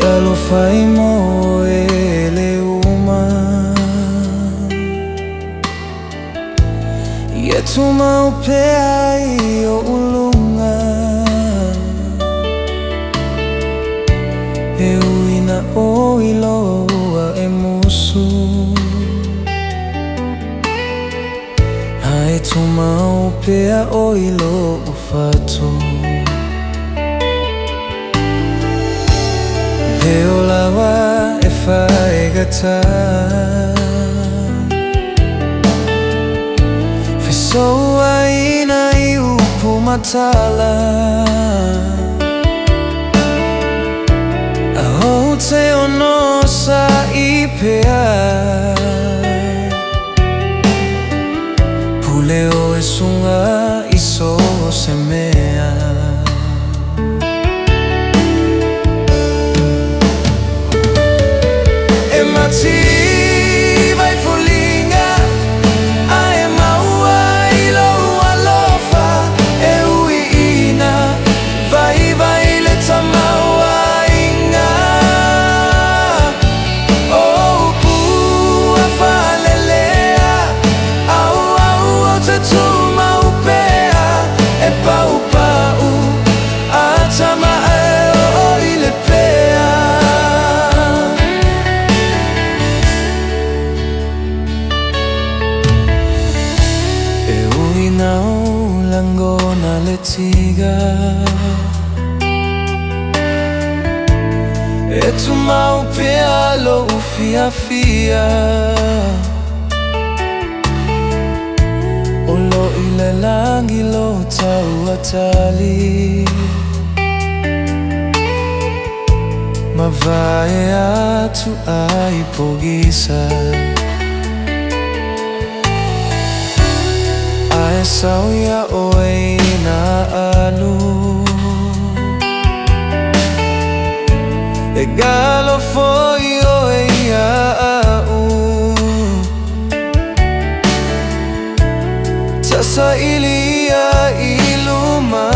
alo fai mo ele uma Ye tuma upea I o ulunga E uina o iloa e musu Ai tuma upea o ilo ufatu E o lawa e whae gata Whesoa ina I upu matala Aho te ono sa I pea Pule o e sunga I so se mea Mativa I foliga Ai maua I loa lofa E uiina Vaitele Tamaua inga O pua falelea Au au o te tuma upea E pau pau A tama e o I le pea Nau langona le tiga E tu mau pea lo ufia fia O lo I le langi lo tau atali Ma vai atu ai pogisa Ae sauia oe na alu E galo foi oe au Tasa ilia iluma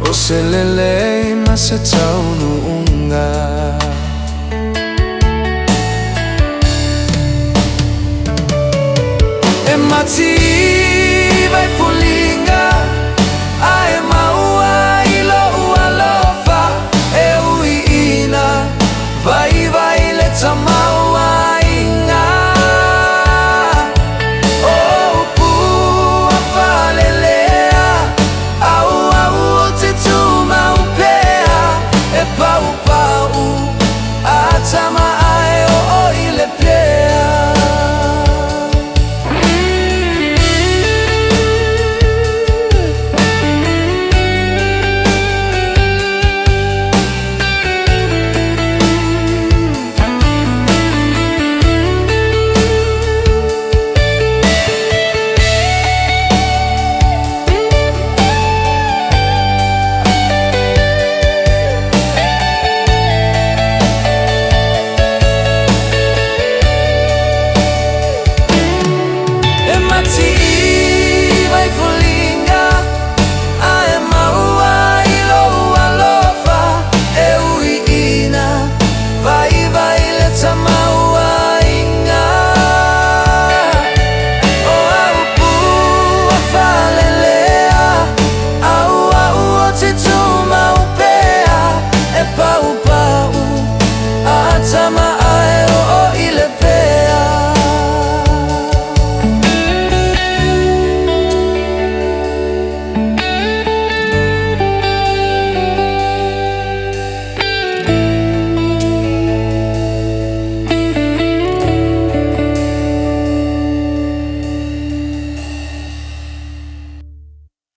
O se lele ma se taunu unga Mativa